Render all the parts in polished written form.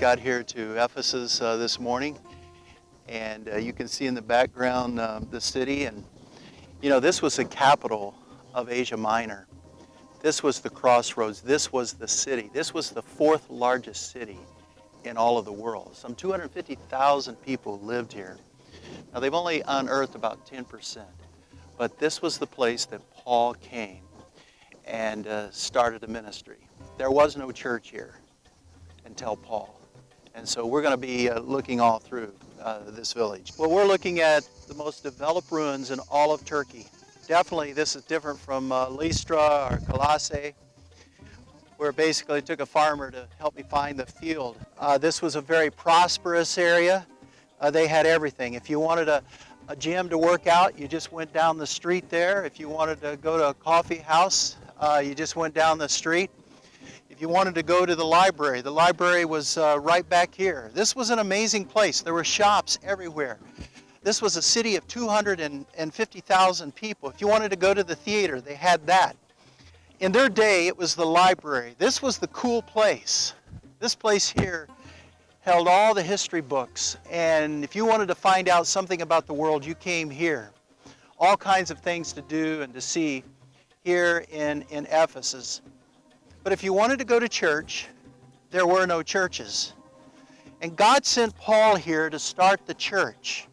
got here to Ephesus this morning, and you can see in the background the city. And you know, this was the capital of Asia Minor. This was the crossroads. This was the city. This was the fourth largest city in all of the world. Some 250,000 people lived here. Now, they've only unearthed about 10%, but this was the place that Paul came and started a ministry. There was no church here until Paul. And so we're going to be looking all through this village. Well, we're looking at the most developed ruins in all of Turkey. Definitely this is different from Lystra or Colossae, where basically it took a farmer to help me find the field. This was a very prosperous area. They had everything. If you wanted a gym to work out, you just went down the street there. If you wanted to go to a coffee house, you just went down the street. If you wanted to go to the library was right back here. This was an amazing place. There were shops everywhere. This was a city of 250,000 people. If you wanted to go to the theater, they had that. In their day, it was the library. This was the cool place. This place here held all the history books. And if you wanted to find out something about the world, you came here. All kinds of things to do and to see here in Ephesus. But if you wanted to go to church, there were no churches. And God sent Paul here to start the church.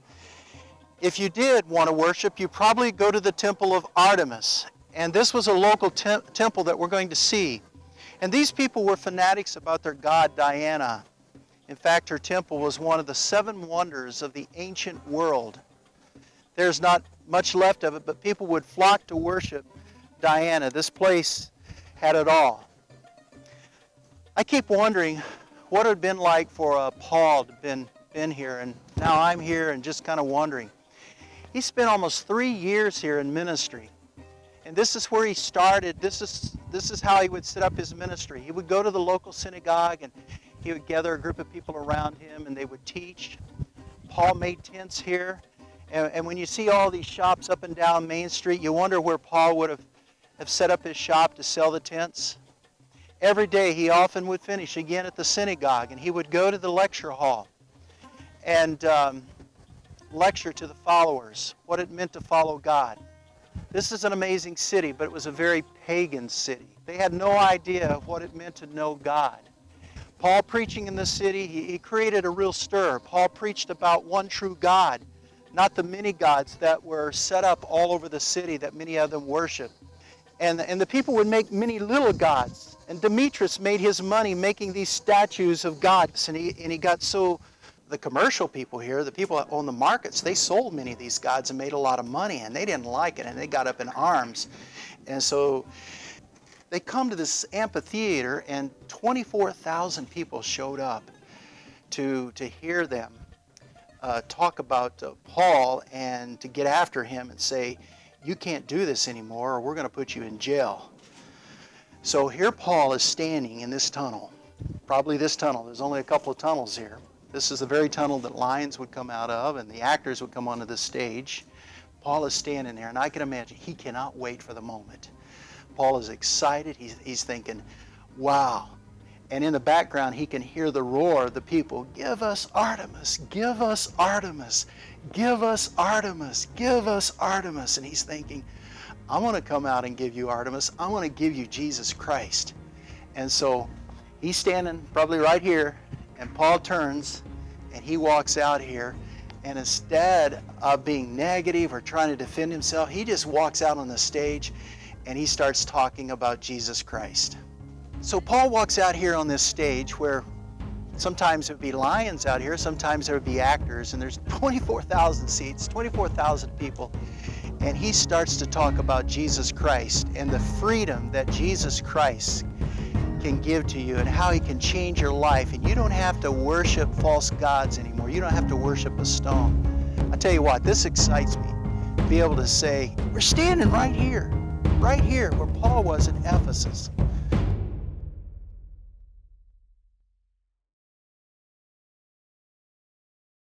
If you did want to worship, you probably go to the temple of Artemis. And this was a local temple that we're going to see. And these people were fanatics about their god Diana. In fact, her temple was one of the 7 wonders of the ancient world. There's not much left of it, but people would flock to worship Diana. This place had it all. I keep wondering what it would have been like for Paul to have been here, and now I'm here and just kind of wondering. He spent almost 3 years here in ministry, and this is where he started. This is how he would set up his ministry. He would go to the local synagogue, and he would gather a group of people around him, and they would teach. Paul made tents here, and when you see all these shops up and down Main Street, you wonder where Paul would have set up his shop to sell the tents. Every day he often would finish again at the synagogue, and he would go to the lecture hall and lecture to the followers what it meant to follow God. This is an amazing city, but it was a very pagan city. They had no idea of what it meant to know God. Paul preaching in this city, he created a real stir. Paul preached about one true God, not the many gods that were set up all over the city that many of them worshiped. And the people would make many little gods. And Demetrius made his money making these statues of gods. And he got so, the commercial people here, the people that own the markets, they sold many of these gods and made a lot of money. And they didn't like it, and they got up in arms. And so they come to this amphitheater, and 24,000 people showed up to hear them talk about Paul and to get after him and say, you can't do this anymore, or we're going to put you in jail. So here Paul is standing in this tunnel, probably this tunnel. There's only a couple of tunnels here. This is the very tunnel that lions would come out of and the actors would come onto the stage. Paul is standing there, and I can imagine he cannot wait for the moment. Paul is excited. He's thinking, wow. And in the background, he can hear the roar of the people, give us Artemis, give us Artemis, give us Artemis, give us Artemis. And he's thinking, I want to come out and give you Artemis. I want to give you Jesus Christ. And so he's standing probably right here, and Paul turns and he walks out here, and instead of being negative or trying to defend himself, he just walks out on the stage and he starts talking about Jesus Christ. So Paul walks out here on this stage where sometimes it would be lions out here, sometimes there would be actors, and there's 24,000 seats, 24,000 people, and he starts to talk about Jesus Christ and the freedom that Jesus Christ can give to you and how he can change your life. And you don't have to worship false gods anymore. You don't have to worship a stone. I tell you what, this excites me, to be able to say, we're standing right here where Paul was in Ephesus.